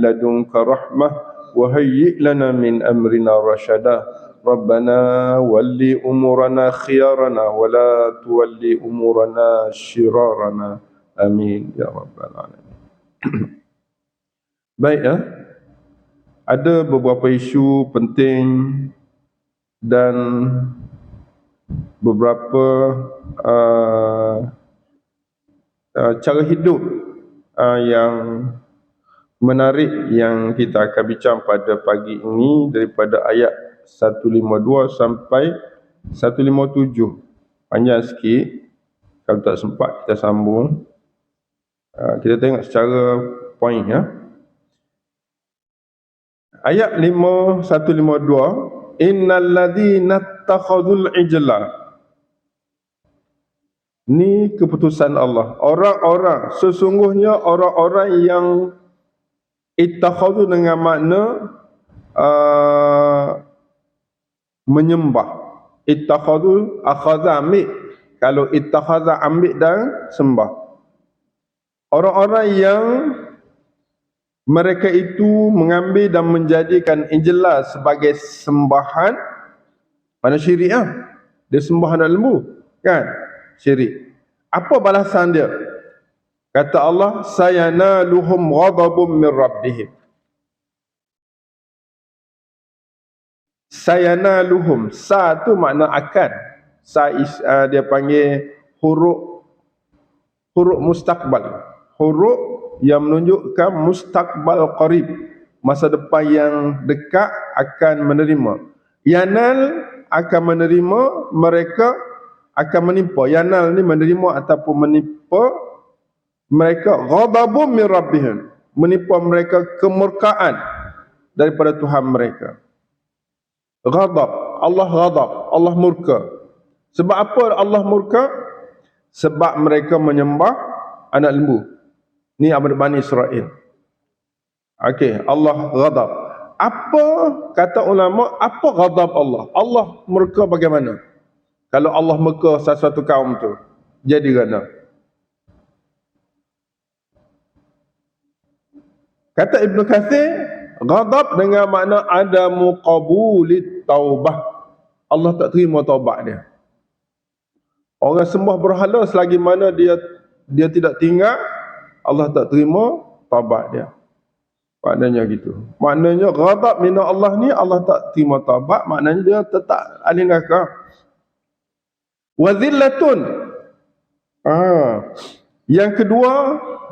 لدنك رحمة وهيئ لنا من أمرنا رشدا ربنا ولي أمورنا خيارنا ولا تولي أمورنا شرارنا آمين يا رب العالمين. Baik ya, ada beberapa isu penting dan beberapa cara hidup yang menarik yang kita akan bincang pada pagi ini daripada ayat 152 sampai 157. Panjang sikit, kalau tak sempat kita sambung. Kita tengok secara poin ya. Ayat 152, innal ladzina ittakhadhul ijla. Ni keputusan Allah. Orang-orang, sesungguhnya orang-orang yang ittakhadhu dengan makna menyembah. Ittakhadhu akhadha ambil. Kalau ittakhadha ambil dan sembah. Orang-orang yang mereka itu mengambil dan menjadikan ijlah sebagai sembahan. Mana syirik lah. Dia sembah anak lembu. Kan? Syirik. Apa balasan dia? Kata Allah, sayanaluhum ghadabun min rabbihim. Sayanaluhum. Sa tu makna akan. Dia panggil huruf mustaqbal. Huruf yang menunjukkan mustaqbal qarib, masa depan yang dekat akan menerima. Yanal akan menerima, mereka akan menimpa. Yanal ni menerima ataupun menimpa mereka ghadabun min rabbihim, menimpa mereka kemurkaan daripada Tuhan mereka. Ghadab, Allah ghadab, Allah murka. Sebab apa Allah murka? Sebab mereka menyembah anak lembu. Ni Abad Bani Israel. Okey, Allah ghadab. Apa kata ulama, apa ghadab Allah? Allah murka bagaimana? Kalau Allah murka sesuatu kaum tu, jadi gana. Kata Ibn Kathir, ghadab dengan makna adamu qabulit taubah. Allah tak terima taubat dia. Orang sembah berhala selagi mana dia tidak tinggal, Allah tak terima taubat dia. Maknanya gitu. Maknanya ghadab mina Allah ni, Allah tak terima taubat, maknanya dia tetap ahli neraka. Wa dhillatun. Yang kedua,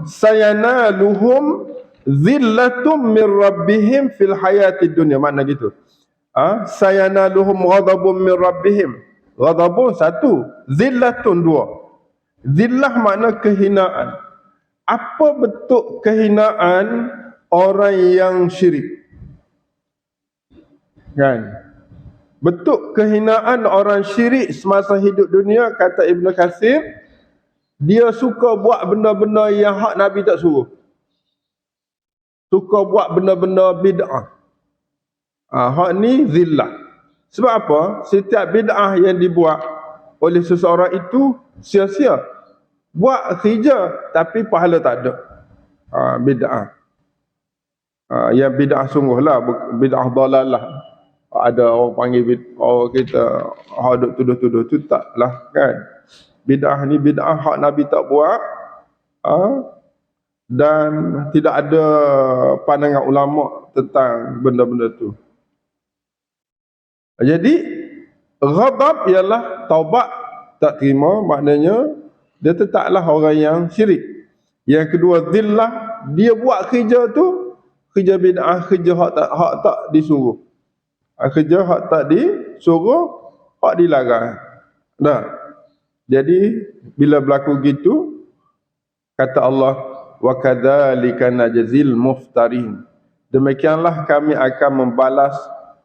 sayanaluhum dhillatun min rabbihim fil hayatid dunya. Makna gitu. Sayanaluhum ghadabun min rabbihim. Ghadabun satu, dhillatun dua. Dhillah makna kehinaan. Apa bentuk kehinaan orang yang syirik? Kan? Bentuk kehinaan orang syirik semasa hidup dunia, kata Ibn Kathir, dia suka buat benda-benda yang hak Nabi tak suruh. Suka buat benda-benda bid'ah. Hak ni zillah. Sebab apa? Setiap bid'ah yang dibuat oleh seseorang itu sia-sia. Buat kerja tapi pahala tak ada. Bid'ah. Yang bid'ah sungguhlah, bid'ah dalalah. Ada orang panggil orang kita duk tuduh-tuduh tu taklah kan. Bid'ah ni bid'ah hak Nabi tak buat. Dan tidak ada pandangan ulama tentang benda-benda tu. Jadi ghadab ialah taubat tak terima, maknanya dia tetaplah orang yang syirik. Yang kedua, zillah, dia buat kerja tu, kerja bid'ah, kerja hak tak disuruh. Kerja hak tak disuruh, hak dilarang. Nah, jadi bila berlaku gitu, kata Allah, wa kadzalika najzil muftarin. Demikianlah kami akan membalas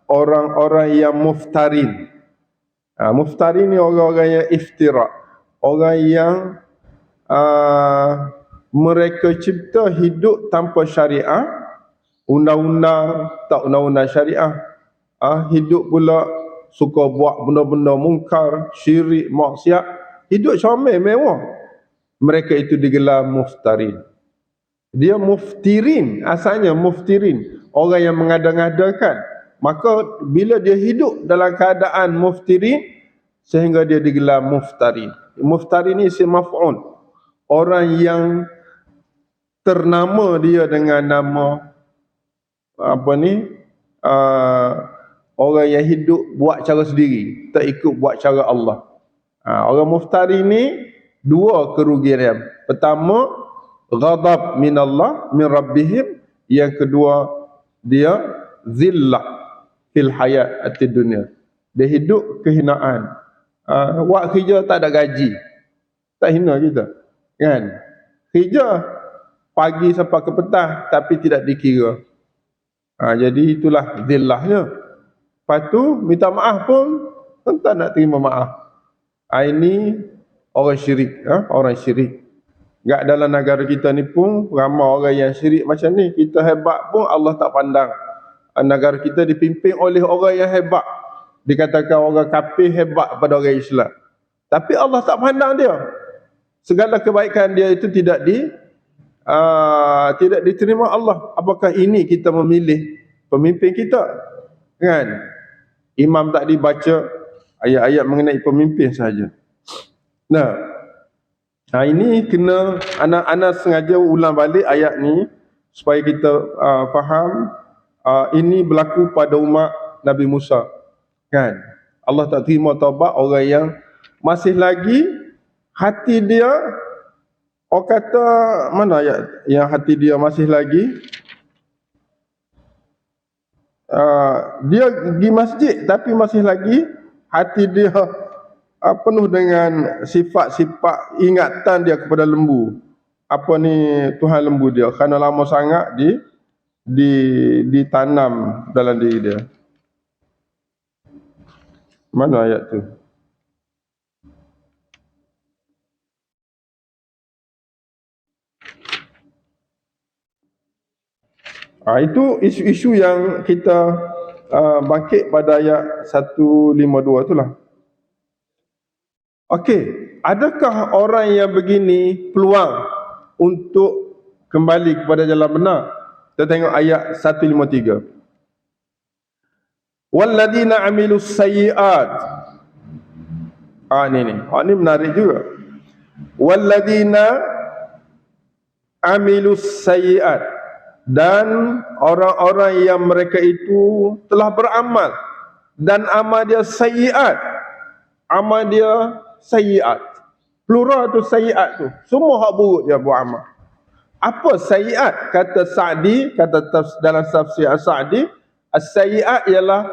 orang-orang yang muftarin. Muftarin ni orang-orang yang iftira. Orang yang mereka cipta hidup tanpa syariah, undang-undang tak undang-undang syariah. Hidup pula suka buat benda-benda mungkar, syirik, maksiat. Hidup comel, mewah. Mereka itu digelar muftarin. Dia muftirin, asalnya muftirin, orang yang mengada-ngadakan. Maka bila dia hidup dalam keadaan muftirin, sehingga dia digelar muftarin. Muftarin ni isim maf'ul. Orang yang ternama dia dengan nama orang yang hidup buat cara sendiri, tak ikut buat cara Allah. Orang muftari ni dua kerugian dia. Pertama, ghadab minallah min rabbihim. Yang kedua, dia zillah fil hayat atid dunia. Dia hidup kehinaan. Buat kerja tak ada gaji, tak hina kita, kan? Kerja pagi sampai ke petang tapi tidak dikira. Jadi itulah zillahnya. Lepas tu minta maaf pun tak nak terima maaf. Ini orang syirik, orang syirik. Enggak, dalam negara kita ni pun ramai orang yang syirik macam ni. Kita hebat pun Allah tak pandang. Negara kita dipimpin oleh orang yang hebat. Dikatakan orang kafir hebat pada orang Islam. Tapi Allah tak pandang dia. Segala kebaikan dia itu tidak diterima Allah. Apakah ini kita memilih pemimpin kita? Kan? Imam tadi baca ayat-ayat mengenai pemimpin saja. Nah, ini kena anak sengaja ulang balik ayat ni supaya kita faham ini berlaku pada umat Nabi Musa. Kan? Allah tak terima taubat orang yang masih lagi hati dia, orang kata mana ayat yang hati dia masih lagi dia pergi masjid tapi masih lagi hati dia penuh dengan sifat-sifat ingatan dia kepada lembu. Apa ni Tuhan lembu dia, kerana lama sangat ditanam dalam diri dia. Mana ayat tu? Itu isu-isu yang kita bangkit pada ayat 152 itulah. Okey, adakah orang yang begini peluang untuk kembali kepada jalan benar? Kita tengok ayat 153. Walladzina amilus sayyi'at. Ini menarik juga. Walladzina amilus sayyi'at, dan orang-orang yang mereka itu telah beramal dan amal dia sayyi'at. Amal dia sayyi'at. Plural tu sayyi'at tu. Semua hak buruk dia buat amal. Apa sayyi'at? Kata Sa'di, dalam tafsir Sa'di, as-sayyi'at ialah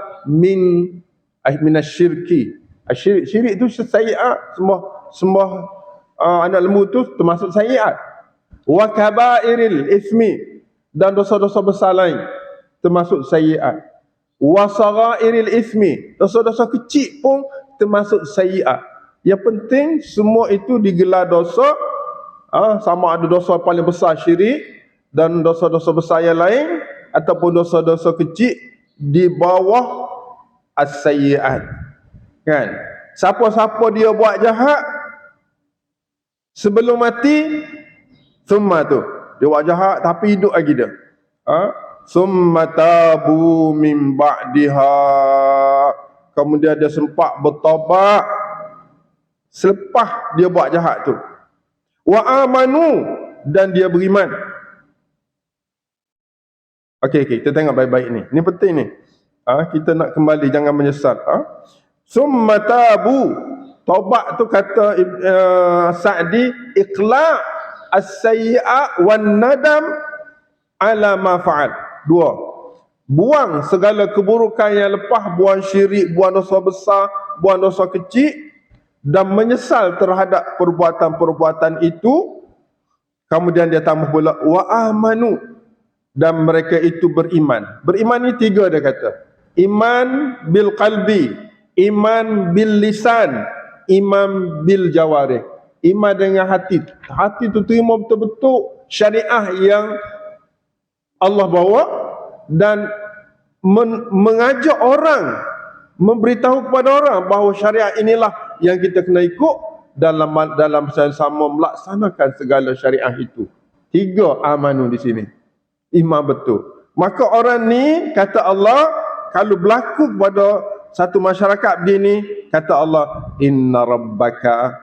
minasyirki. Syirik tu sayyi'at. Semua anak lembu tu termasuk sayyi'at. Wa kabairil ismi, dan dosa-dosa besar lain termasuk sayyi'at. Wa saghairil ismi, dosa-dosa kecil pun termasuk sayyi'at. Yang penting semua itu digelar dosa, sama ada dosa paling besar syirik dan dosa-dosa besar yang lain, ataupun dosa-dosa kecil di bawah as-sayyi'at. Kan? Siapa-siapa dia buat jahat sebelum mati, summa tu dia buat jahat tapi hidup lagi dia. Summa tabu min ba'diha, kemudian dia sempat bertaubat selepas dia buat jahat tu. Wa amanu, dan dia beriman. Okey, kita tengok baik-baik ni. Ni penting ni. Kita nak kembali, jangan menyesal. Summa tabu, taubat tu kata Sa'di, iqla' as-sayyi'a wan nadam ala ma fa'al. Dua, buang segala keburukan yang lepas, buang syirik, buang dosa besar, buang dosa kecil, dan menyesal terhadap perbuatan-perbuatan itu. Kemudian dia tambah pula wa amanu, dan mereka itu beriman. Beriman ni tiga dia kata. Iman bil qalbi, iman bil lisan, iman bil jawarih. Iman dengan hati. Hati tu terima betul-betul syariah yang Allah bawa, dan mengajak orang, memberitahu kepada orang bahawa syariat inilah yang kita kena ikut dalam sama melaksanakan segala syariah itu. Tiga amanu di sini. Iman betul. Maka orang ni, kata Allah, kalau berlaku kepada satu masyarakat begini, kata Allah, inna rabbaka.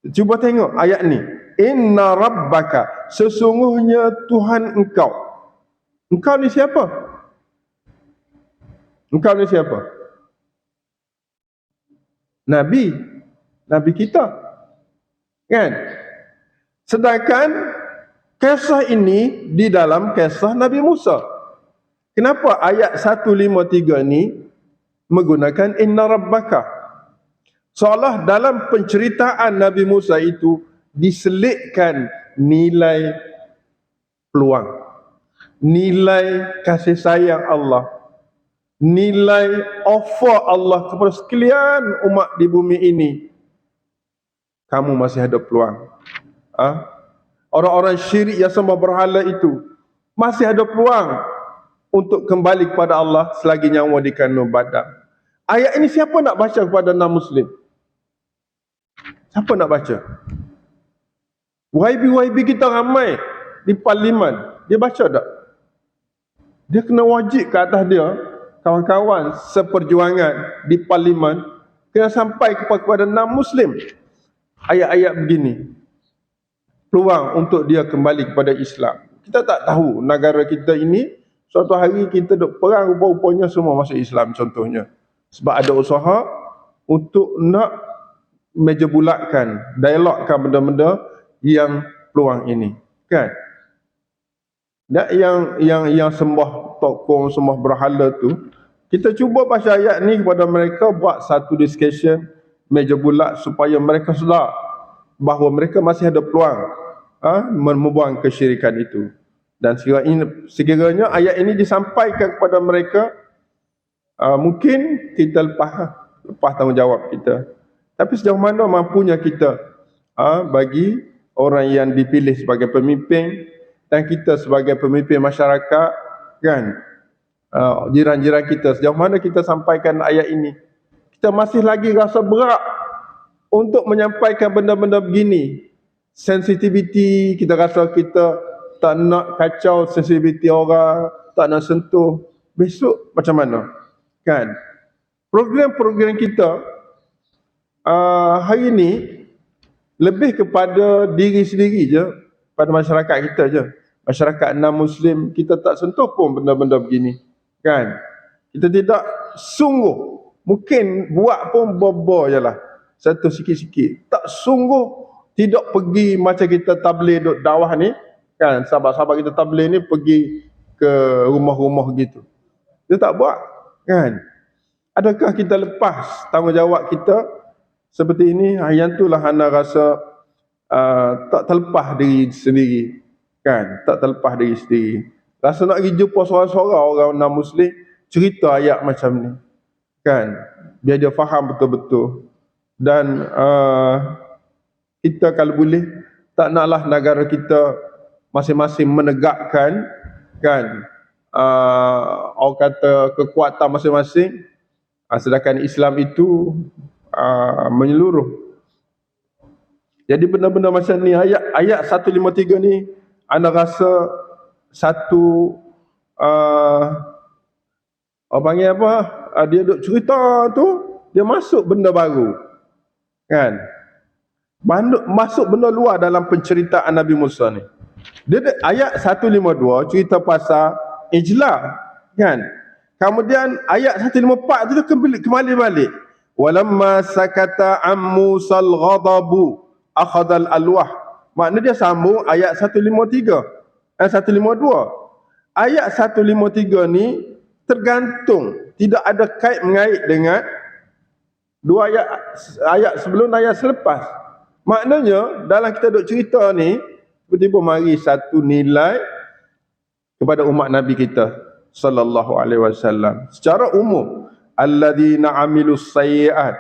Cuba tengok ayat ni. Inna rabbaka, sesungguhnya Tuhan engkau. Engkau ni siapa? Engkau ni siapa? Nabi. Nabi kita. Kan? Sedangkan kisah ini di dalam kisah Nabi Musa. Kenapa ayat 153 ni menggunakan inna rabbaka? Seolah dalam penceritaan Nabi Musa itu diselitkan nilai peluang, nilai kasih sayang Allah, nilai offer Allah kepada sekalian umat di bumi ini. Kamu masih ada peluang. Orang-orang syirik yang sembah berhala itu masih ada peluang untuk kembali kepada Allah selagi nyawa di kandung badan. Ayat ini siapa nak baca kepada non-Muslim? Siapa nak baca? YB kita ramai di parlimen. Dia baca tak? Dia kena wajib ke atas dia, kawan-kawan seperjuangan di parlimen, kena sampai kepada non-Muslim ayat-ayat begini. Peluang untuk dia kembali kepada Islam. Kita tak tahu negara kita ini, suatu hari kita duk perang, rupa-rupanya semua masuk Islam contohnya. Sebab ada usaha untuk nak meja bulatkan, dialogkan benda-benda yang peluang ini. Kan? Dan yang sembah tokong, sembah berhala tu, kita cuba baca ayat ni kepada mereka, buat satu discussion, meja bulat supaya mereka sedar bahawa mereka masih ada peluang membuang kesyirikan itu. Dan sekiranya ayat ini disampaikan kepada mereka, mungkin kita lepas tanggungjawab kita. Tapi sejauh mana mampunya kita bagi orang yang dipilih sebagai pemimpin dan kita sebagai pemimpin masyarakat, kan, jiran-jiran kita, sejauh mana kita sampaikan ayat ini. Kita masih lagi rasa berat untuk menyampaikan benda-benda begini. Sensitivity, kita rasa kita tak nak kacau sensitivity orang, tak nak sentuh. Besok macam mana? Kan? Program-program kita hari ini lebih kepada diri sendiri je, pada masyarakat kita je. Masyarakat non-Muslim, kita tak sentuh pun benda-benda begini. Kan? Kita tidak sungguh, mungkin buat pun bobo je lah, satu sikit-sikit. Tak sungguh, tidak pergi macam kita tabligh duk dakwah ni, kan, sahabat-sahabat kita tabligh ni pergi ke rumah-rumah gitu. Dia tak buat, kan. Adakah kita lepas tanggungjawab kita seperti ini? Yang itulah anda rasa tak terlepas diri sendiri, kan, tak terlepas diri sendiri. Rasa nak pergi jumpa suara-suara orang non-Muslim, cerita ayat macam ni, kan, biar dia faham betul-betul. Dan kita kalau boleh, tak naklah negara kita masing-masing menegakkan, kan, orang kata kekuatan masing-masing, sedangkan Islam itu menyeluruh. Jadi benda-benda macam ni, ayat 153 ni, anda rasa satu orang panggil apa, dia duk cerita tu, dia masuk benda baru, kan, masuk benda luar dalam penceritaan Nabi Musa ni. Dia ayat 152 cerita pasal ijlah, kan. Kemudian ayat 154 tu kembali balik. Walamma sakata am Musal ghadabu akhadal alwah. Makna dia sambung ayat 153 dan 152. Ayat 153 ni tergantung, tidak ada kait mengait dengan dua ayat sebelum ayat selepas. Maknanya dalam kita duk cerita ni, tiba-tiba mari satu nilai kepada umat Nabi kita sallallahu alaihi wasallam. Secara umum, alladzina amilus sayyi'at,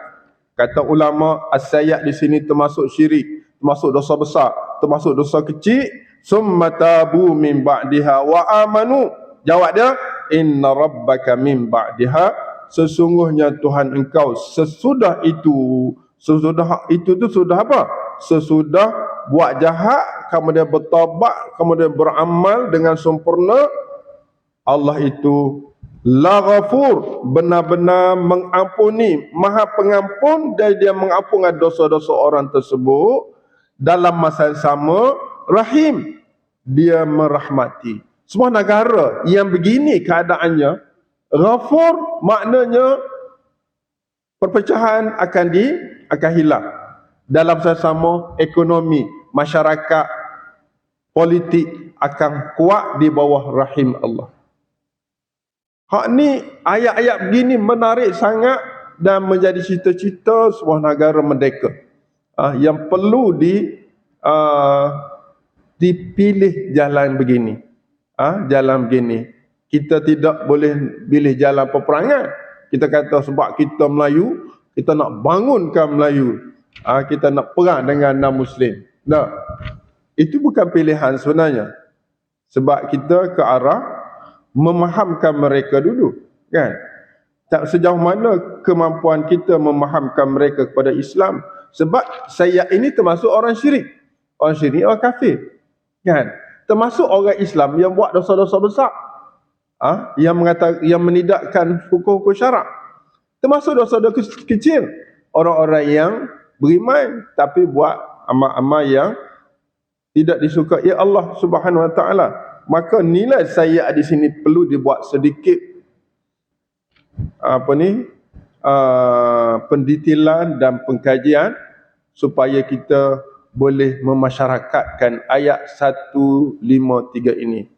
kata ulama, as-sayyi'at di sini termasuk syirik, termasuk dosa besar, termasuk dosa kecil. Summa tabu min ba'diha wa amanu. Jawab dia, inna rabbaka min ba'diha, sesungguhnya Tuhan engkau sesudah itu. Sesudah itu tu sudah apa? Sesudah buat jahat, kemudian bertaubat, kemudian beramal dengan sempurna, Allah itu la ghafur, benar-benar mengampuni, maha pengampun, dan dia mengampunkan dosa-dosa orang tersebut. Dalam masa yang sama, rahim, dia merahmati. Semua negara yang begini keadaannya, ghafur maknanya perpecahan akan hilang. Dalam sama ekonomi, masyarakat, politik akan kuat di bawah rahim Allah. Hak ni ayat-ayat begini menarik sangat dan menjadi cita-cita sebuah negara merdeka yang perlu dipilih jalan begini. Jalan begini. Kita tidak boleh pilih jalan peperangan. Kita kata sebab kita Melayu, kita nak bangunkan Melayu. Kita nak perang dengan non-Muslim. Tak. Itu bukan pilihan sebenarnya. Sebab kita ke arah memahamkan mereka dulu, kan? Tak sejauh mana kemampuan kita memahamkan mereka kepada Islam. Sebab saya ini termasuk orang syirik. Orang syirik, orang kafir, kan? Termasuk orang Islam yang buat dosa-dosa besar, yang menidakkan hukum-hukum syarak. Termasuk dosa-dosa kecil. Orang-orang yang beriman tapi buat amal-amal yang tidak disukai Allah Subhanahu Wa Taala. Maka nilai sayyi'ah di sini perlu dibuat sedikit pendetailan dan pengkajian supaya kita boleh memasyarakatkan ayat 153 ini.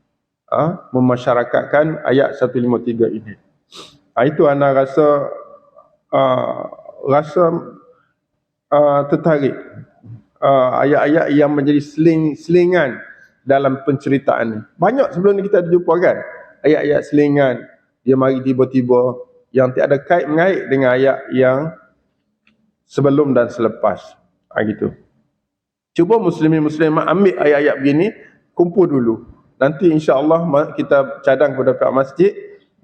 Memasyarakatkan ayat 153 ini. Itu anda rasa tertarik. Ayat-ayat yang menjadi selingan dalam penceritaan ni. Banyak sebelum ni kita ada jumpa, kan, ayat-ayat selingan, dia mari tiba-tiba yang tiada kait mengait dengan ayat yang sebelum dan selepas. Gitu. Cuba muslimin-muslimat ambil ayat-ayat begini, kumpul dulu. Nanti insya-Allah kita cadang kepada pihak masjid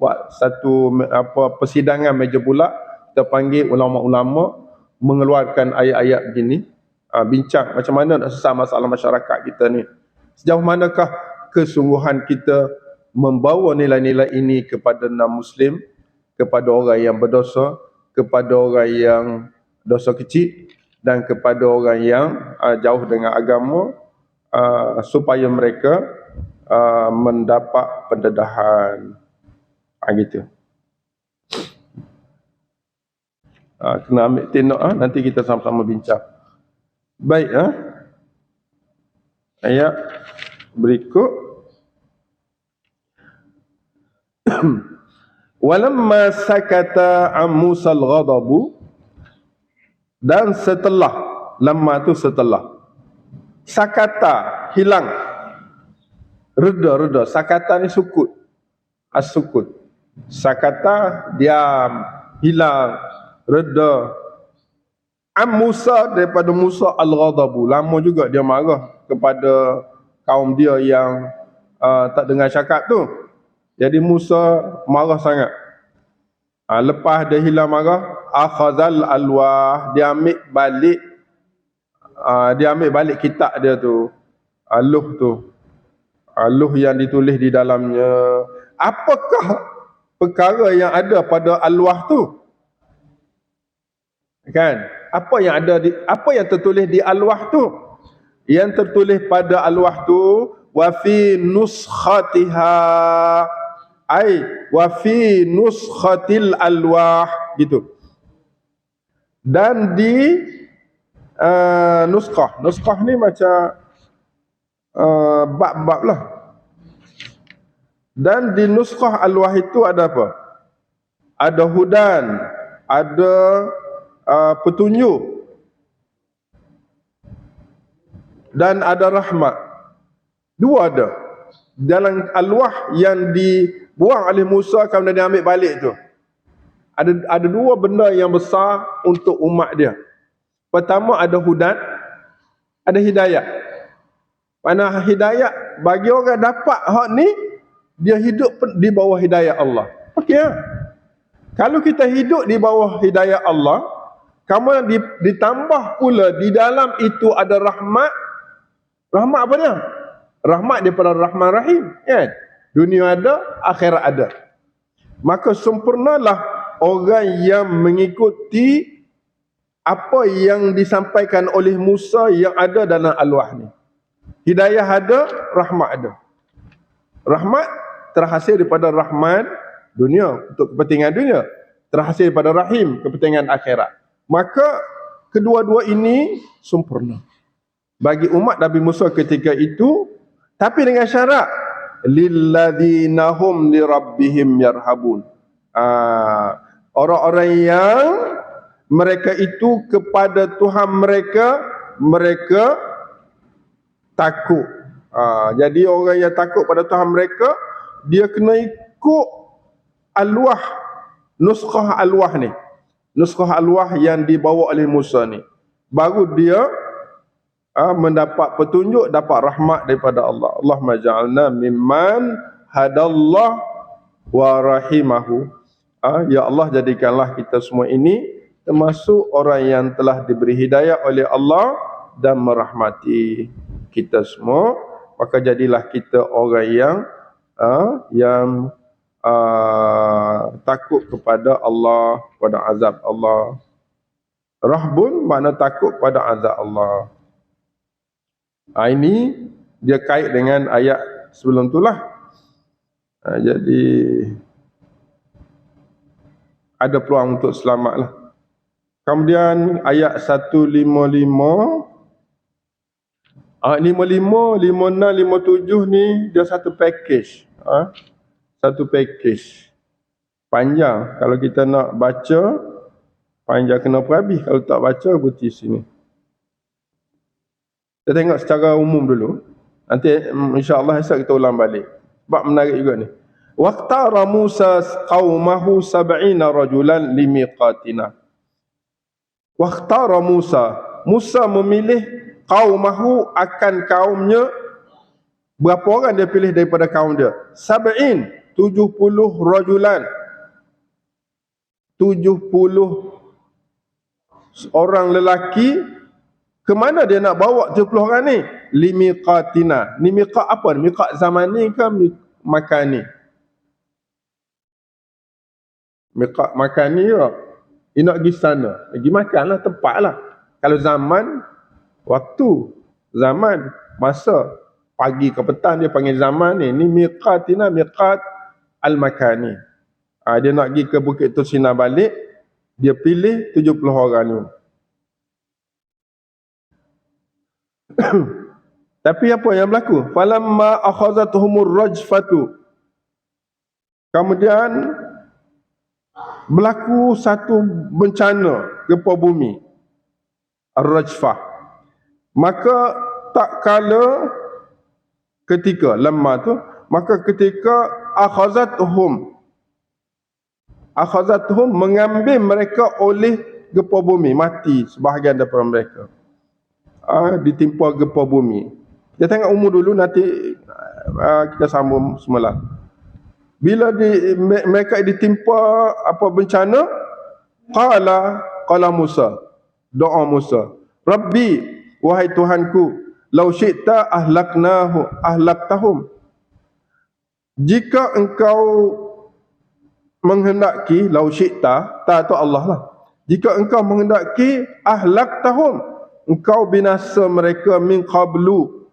buat satu persidangan meja bulat. Kita panggil ulama-ulama mengeluarkan ayat-ayat begini, bincang macam mana nak selesai masalah masyarakat kita ni. Sejauh manakah kesungguhan kita membawa nilai-nilai ini kepada non-Muslim, kepada orang yang berdosa, kepada orang yang dosa kecil, dan kepada orang yang jauh dengan agama, supaya mereka mendapat pendedahan. Gitu. Kena ambil tengok, nanti kita sama-sama bincang. Baik, ayat berikut. Walamma sakata an Musa al-ghadabu, dan setelah, lamma tu setelah, sakata hilang, reda. Sakata ni sukut, as-sukut. Sakata diam, hilang, reda. Am Musa, daripada Musa al-ghadabu, lama juga dia marah kepada kaum dia yang tak dengar cakap tu. Jadi Musa marah sangat. Lepas dia hilang marah, akhazal alwah, dia ambil balik kitab dia tu, luh tu, luh yang ditulis di dalamnya. Apakah perkara yang ada pada alwah tu? Kan? Apa yang tertulis di alwah tu? Yang tertulis pada alwah tu, wa fi nuskhatiha, ai wa fi nuskhatil alwah, gitu. Dan di nuskah ni macam bab-bab lah. Dan di nuskah alwah itu ada apa? Ada hudan, ada petunjuk, dan ada rahmat. Dua ada. Dalam alwah yang dibuang oleh Musa kemudian dia ambil balik tu, ada dua benda yang besar untuk umat dia. Pertama ada hudan, ada hidayah. Mana hidayah bagi orang dapat hak ni, dia hidup di bawah hidayah Allah. Okey. Kalau kita hidup di bawah hidayah Allah, kemudian ditambah pula di dalam itu ada rahmat, Rahmat apa dia? Rahmat daripada Rahman Rahim, kan? Dunia ada, akhirat ada. Maka sempurnalah orang yang mengikuti apa yang disampaikan oleh Musa yang ada dalam alwah ni. Hidayah ada, rahmat ada. Rahmat terhasil daripada Rahman dunia, untuk kepentingan dunia. Terhasil daripada Rahim, kepentingan akhirat. Maka kedua-dua ini sempurna bagi umat Nabi Musa ketika itu, tapi dengan syarat lilladzina hum lirabbihim yarhabun. Orang-orang yang mereka itu kepada Tuhan mereka takut. Jadi orang yang takut pada Tuhan mereka, dia kena ikut alwah, nuskhah alwah ni. Nuskhah alwah yang dibawa oleh Musa ni. Baru dia mendapat petunjuk, dapat rahmat daripada Allah. Allahumma ja'alna mimman hadallah wa rahimahu. Ya Allah, jadikanlah kita semua ini termasuk orang yang telah diberi hidayah oleh Allah dan merahmati kita semua. Maka jadilah kita orang yang takut kepada Allah, pada azab Allah. Rahbun makna takut pada azab Allah. Ini dia kait dengan ayat sebelum itulah. Jadi ada peluang untuk selamatlah. Kemudian ayat 155, 55, 56, 57 ni dia satu package. Satu package. Panjang. Kalau kita nak baca, panjang kena habis. Kalau tak baca, berhenti sini. Kita tengok secara umum dulu. Nanti insya-Allah esok kita ulang balik. Sebab menarik juga ni. Waqtara Musa qaumahu 70 rajulan limiqatina. Waqtara Musa memilih qaumahu akan kaumnya. Berapa orang dia pilih daripada kaum dia? 70 rajulan. 70 orang lelaki. Ke mana dia nak bawa 70 orang ni? Limiqatina. Ni miqat apa? Miqat zamani ke makani? Miqat makani ya. Dia nak pergi sana. Pergi makanlah, tempat lah. Kalau zaman, waktu. Zaman, masa. Pagi ke petang dia panggil zaman ni. Ni miqatina, miqat al-makani. Dia nak pergi ke Bukit Tursina balik. Dia pilih 70 orang ni. Tapi apa yang berlaku? Falamma akhazatuhumur rajfatu. Kemudian berlaku satu bencana gempa bumi. Ar-rajfah. Maka tak kala ketika lamma tu, maka ketika akhazatuhum mengambil mereka oleh gempa bumi, mati sebahagian daripada mereka. Ditimpa gempa bumi. Kita tengok umur dulu, nanti kita sambung semula. Bila mereka ditimpa apa bencana, qala Musa, doa Musa, Rabbi, wahai Tuhanku, lau syi'ta ahlaktahum. Jika engkau menghendaki, lau syi'ta, ta tu Allah lah. Jika engkau menghendaki ahlaktahum, engkau binasa mereka min qablu,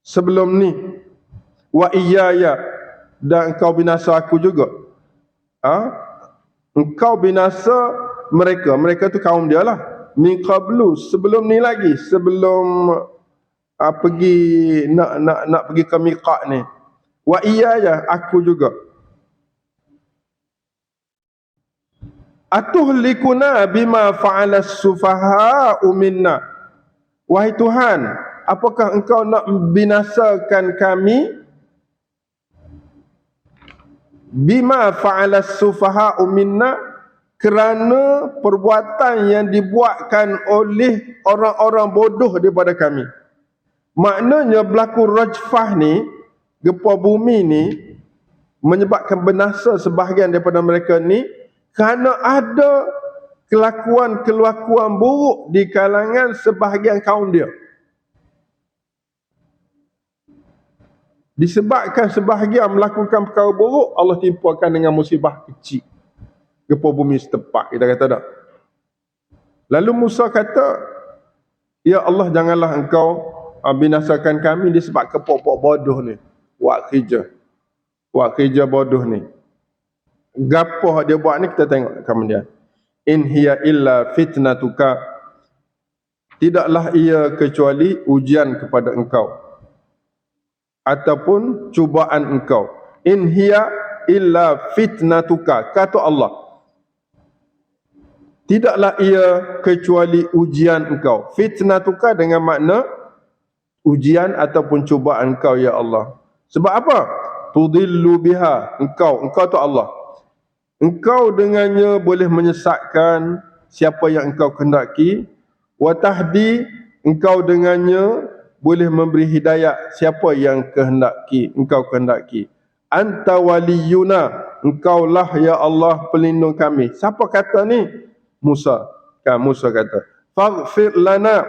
sebelum ni, wa iyaya, dan engkau binasa aku juga. Engkau binasa mereka tu kaum dia lah, min qablu, sebelum ni lagi, sebelum pergi nak pergi ke miqat ni, wa iyaya, aku juga. Atuhlikuna bima fa'ala as-sufaha'u minna. Wahai Tuhan, apakah engkau nak binasakan kami? Bima fa'ala as-sufaha'u minna, kerana perbuatan yang dibuatkan oleh orang-orang bodoh daripada kami. Maknanya berlaku rajfah ni, gempa bumi ni, menyebabkan binasa sebahagian daripada mereka ni, kerana ada kelakuan buruk di kalangan sebahagian kaum dia. Disebabkan sebahagian melakukan perkara buruk, Allah timpakan dengan musibah kecil. Gempa bumi setempat, kita kata tak. Lalu Musa kata, ya Allah, janganlah engkau binasakan kami disebabkan pokok bodoh ni. Buat kerja bodoh ni. Gapo dia buat ni, kita tengok kemudian. In hiya illa fitnatuka, tidaklah ia kecuali ujian kepada engkau ataupun cubaan engkau. In hiya illa fitnatuka, kata Allah, tidaklah ia kecuali ujian engkau. Fitnatuka dengan makna ujian ataupun cubaan engkau, ya Allah. Sebab apa? Tudillu biha, engkau tu Allah, engkau dengannya boleh menyesatkan siapa yang engkau kehendaki. Wa tahdi, engkau dengannya boleh memberi hidayah siapa yang engkau kehendaki. Anta waliyuna, engkaulah ya Allah pelindung kami. Siapa kata ni? Musa. Musa kata, faghfir lana,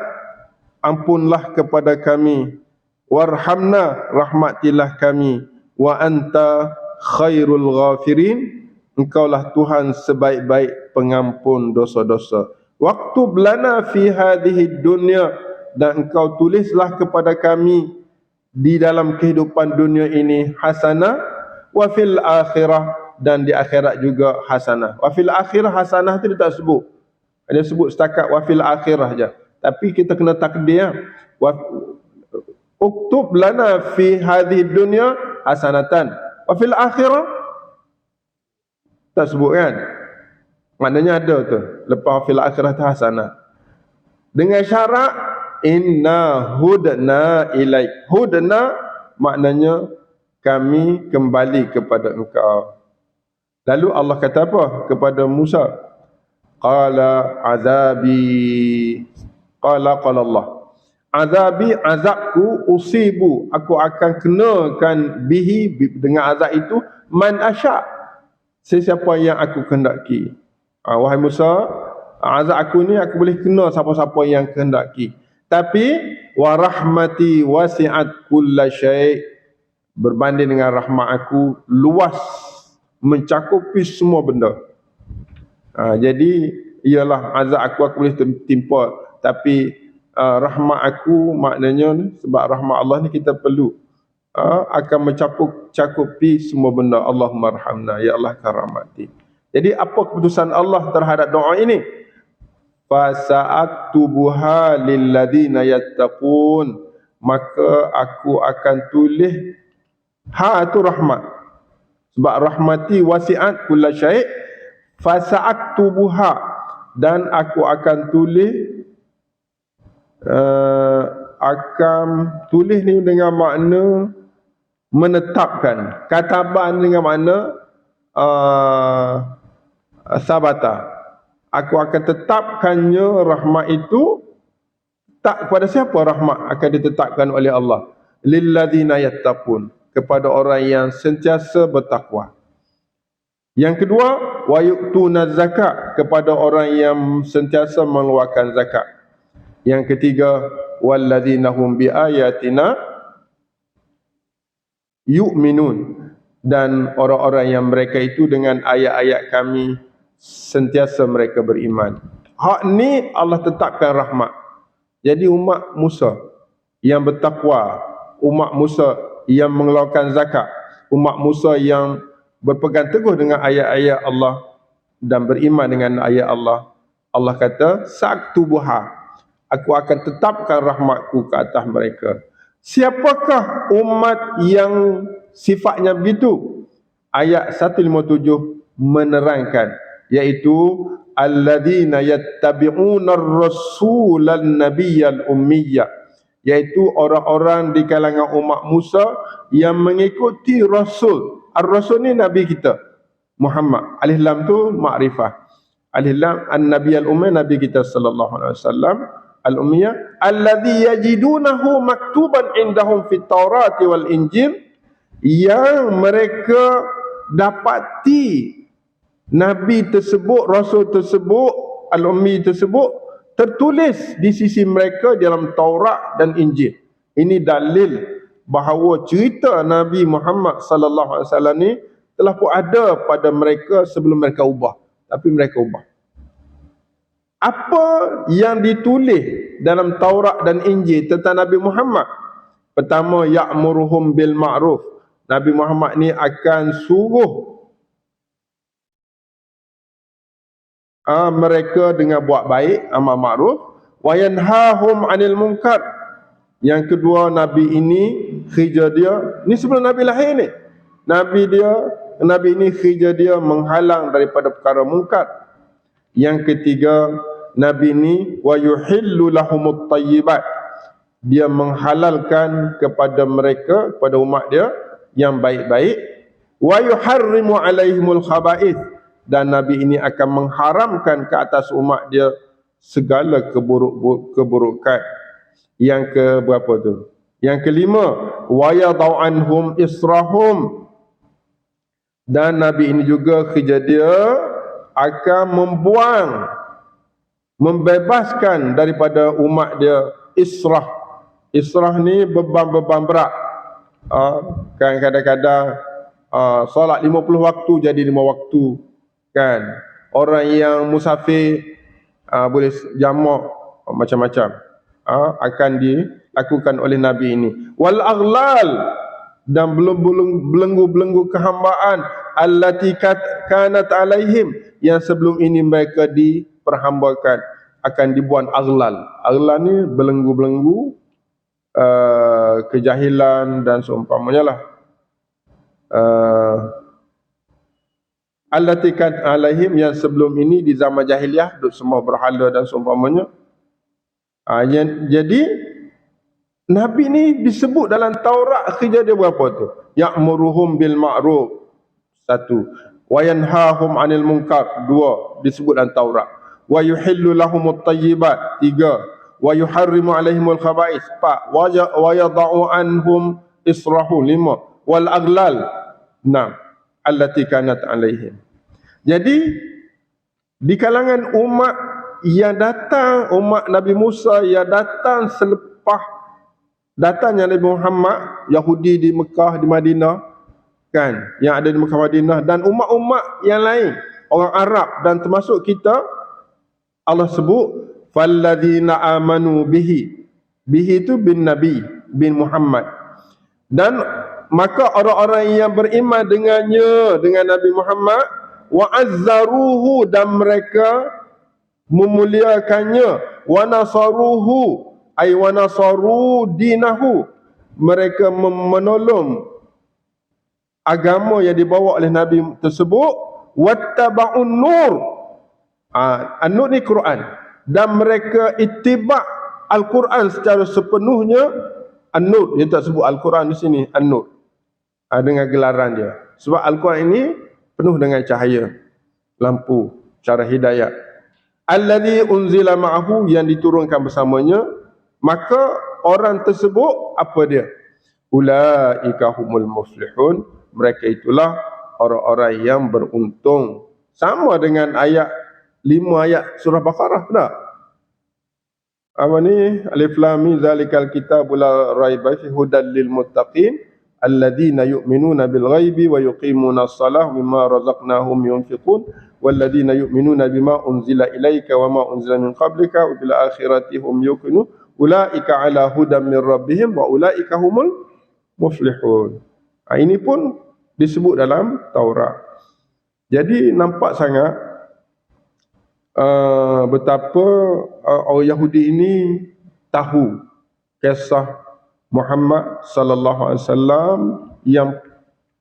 ampunlah kepada kami, warhamna, rahmatilah kami, wa anta khairul ghafirin, engkaulah Tuhan sebaik-baik pengampun dosa-dosa. Waktub lana fi hadhihi dunya, dan engkau tulislah kepada kami di dalam kehidupan dunia ini hasanah, wa fil akhirah, dan di akhirat juga hasanah. Wa fil akhirah hasanah tu dia tak sebut. Dia sebut setakat wa fil akhirah je. Tapi kita kena takdir. Uktub lana fi hadhihi dunya hasanatan, wa fil akhirah tak sebut kan? Maknanya ada tu. Lepas fil akhirah tu hasanah. Dengan syarat inna hudna ilaik. Hudna maknanya kami kembali kepada engkau. Lalu Allah kata apa kepada Musa? Qala azabi. Qala Allah, azabi, azabku, usibu, aku akan kenakan bihi, dengan azab itu, man asya', sesiapa yang aku kehendaki. Wahai Musa, azab aku ni aku boleh kena siapa-siapa yang kehendaki. Tapi wa rahmati wasi'at kulla syai', berbanding dengan rahmat aku luas, mencakupi semua benda. Jadi ialah azab aku boleh timpa, tapi rahmat aku maknanya sebab rahmat Allah ni kita perlu akan mencakupi semua benda. Allahumma arhamna, ya Allah akan rahmati. Jadi apa keputusan Allah terhadap doa ini? Fasa'aktubuha lilladina yattaqun, maka aku akan tulis, tu rahmat, sebab rahmati wasi'at kulla syai'. Fasa'aktubuha, dan aku akan tulis, akan tulis ni dengan makna menetapkan. Kataban dengan makna sabata. Aku akan tetapkannya rahmat itu. Tak kepada siapa rahmat akan ditetapkan oleh Allah? Lilladzina yattaqun, kepada orang yang sentiasa bertakwa. Yang kedua, wa yu'tuna zakat, kepada orang yang sentiasa mengeluarkan zakat. Yang ketiga, walladzina hum biayatina yu'minun, dan orang-orang yang mereka itu dengan ayat-ayat kami sentiasa mereka beriman. Hak ni Allah tetapkan rahmat. Jadi umat Musa yang bertakwa, umat Musa yang mengeluarkan zakat, umat Musa yang berpegang teguh dengan ayat-ayat Allah dan beriman dengan ayat Allah, Allah kata saktubuha, aku akan tetapkan rahmatku ke atas mereka. Siapakah umat yang sifatnya begitu? Ayat 157 menerangkan, iaitu alladzina yattabi'una ar-rasulan nabiyyal ummiyya, iaitu orang-orang di kalangan umat Musa yang mengikuti Rasul. Ar-Rasul ni Nabi kita Muhammad. Alif lam tu makrifah. Alif lam an-nabiyyal ummi, Nabi kita sallallahu alaihi wasallam. Al-ummiyah alladzi yajidunahu maktuban indahum fit Taurati wal Injil, yang mereka dapati Nabi tersebut, Rasul tersebut, Al-Ummi tersebut tertulis di sisi mereka dalam Taurat dan Injil. Ini dalil bahawa cerita Nabi Muhammad sallallahu alaihi wasallam ni telah pun ada pada mereka sebelum mereka ubah, tapi mereka ubah. Apa yang ditulis dalam Taurat dan Injil tentang Nabi Muhammad? Pertama, ya'muruhum bil ma'ruf. Nabi Muhammad ni akan suruh mereka dengan buat baik, amal ma'ruf, wa yanhahum 'anil munkar. Yang kedua, Nabi ini kerja dia ni sebelum Nabi lahir ni. Nabi ini kerja dia menghalang daripada perkara mungkar. Yang ketiga, Nabi ini wa yuhillu lahumut tayyibat. Dia menghalalkan kepada mereka, kepada umat dia yang baik-baik. Wa yuharrimu alaihimul khaba'ith. Dan Nabi ini akan mengharamkan ke atas umat dia segala keburukan. Yang ke berapa tu? Yang kelima, wa yadau anhum israhum. Dan Nabi ini juga kerja dia akan membebaskan daripada umat dia israh. Israh ni beban-beban berat. Kan kadang-kadang solat 50 waktu jadi 5 waktu. Kan orang yang musafir boleh jamak macam-macam. Akan dilakukan oleh Nabi ini. Wal aghlal, dan belenggu-belenggu kehambaan allati kanat alaihim, yang sebelum ini mereka diperhambakan, akan dibuat aghlal. Aghlal ni belenggu-belenggu kejahilan dan seumpamanya lah. Allati kanat alaihim, yang sebelum ini di zaman jahiliah duk sembah berhala dan seumpamanya. Jadi Nabi ni disebut dalam Taurat kerja dia berapa tu? Ya'muruhum bil ma'ruf, 1. Wa yanhahum 'anil munkar, 2. Disebut dalam Taurat. Wa yuhillu lahumut tayyibat, 3. Wa yuharrimu 'alaihimul khaba'ith, 4. Wa yada'u anhum israhu, 5. Wal aghlal, 6. Allati kanat 'alaihim. Jadi di kalangan umat yang datang, umat Nabi Musa yang datang selepas datangnya Nabi Muhammad, Yahudi di Mekah, di Madinah, kan, yang ada di Mekah, Madinah, dan umat-umat yang lain, orang Arab dan termasuk kita, Allah sebut falladzina amanu bihi. Bihi itu bin Nabi, bin Muhammad. Dan maka orang-orang yang beriman dengannya, dengan Nabi Muhammad, wa azzaruhu, dan mereka memuliakannya, wa nasaruhu, ay wa nasaru dinahu, mereka menolong agama yang dibawa oleh Nabi tersebut, wattaba'un nur, an-nur ni Quran, dan mereka ittiba' Al-Quran secara sepenuhnya. An-nur, dia tak sebut Al-Quran di sini, an-nur, dengan gelaran dia, sebab Al-Quran ini penuh dengan cahaya, lampu, cara hidayah. Alladhi unzila ma'ahu, yang diturunkan bersamanya. Maka orang tersebut apa dia? Ulaika humul muflihun, mereka itulah orang-orang yang beruntung. Sama dengan ayat 5 ayat surah Baqarah, tak? Apa ni? Alif lam mim zalikal kitabul la raiba fihi hudal lil muttaqin alladzina yu'minuna bil ghaibi wa yuqimuna as-salah mimma razaqnahum yunfiqun walladzina yu'minuna bima unzila ilaika wa ma unzila min qablika wa bil akhirati hum yuqinun ulaika ala hudam min rabbihim wa ulaika humul muflihun. Ini pun disebut dalam Taurat. Jadi nampak sangat betapa orang Yahudi ini tahu kisah Muhammad sallallahu alaihi wasallam yang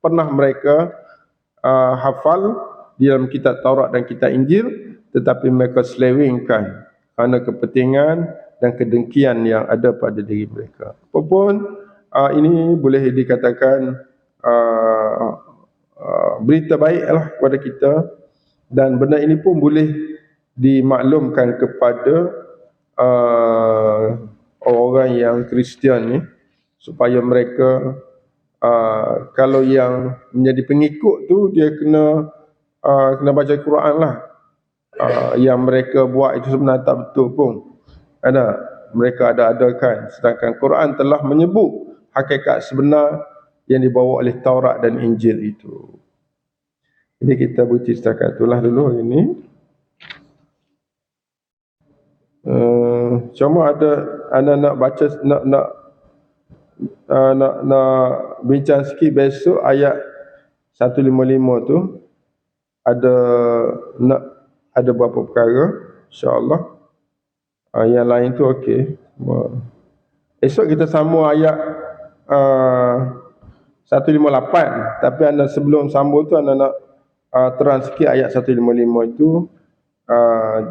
pernah mereka hafal di dalam kitab Taurat dan kitab Injil, tetapi mereka selewengkan kerana kepentingan dan kedengkian yang ada pada diri mereka. Apapun ini boleh dikatakan berita baiklah kepada kita, dan benda ini pun boleh dimaklumkan kepada orang-orang yang Kristian ni, supaya mereka kalau yang menjadi pengikut tu dia kena baca Quran lah. Yang mereka buat itu sebenarnya tak betul pun. Mereka ada-adakan, sedangkan Quran telah menyebut hakikat sebenar yang dibawa oleh Taurat dan Injil itu. Jadi kita berhenti setakat itulah dulu hari ini. Cuma ada anda nak baca nak bincang sikit besok ayat 155 tu ada beberapa perkara insya-Allah. Yang lain tu okey. Esok kita sambung ayat 158, tapi anda sebelum sambung tu anda nak terang sikit ayat 155 itu,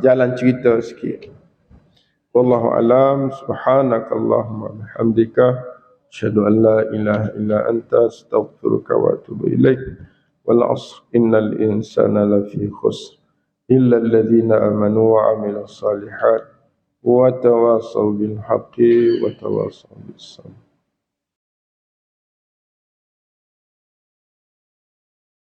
jalan cerita sikit. Wallahu alam, subhanakallahumma bihamdika asyhadu an la ilaha illa anta astaghfiruka wa atubu ilaik. Wal 'asr innal insana lafi khusr illa alladhina amanu wa 'amilus solihat wa tawassaw bil haqqi wa tawassaw bis sabr.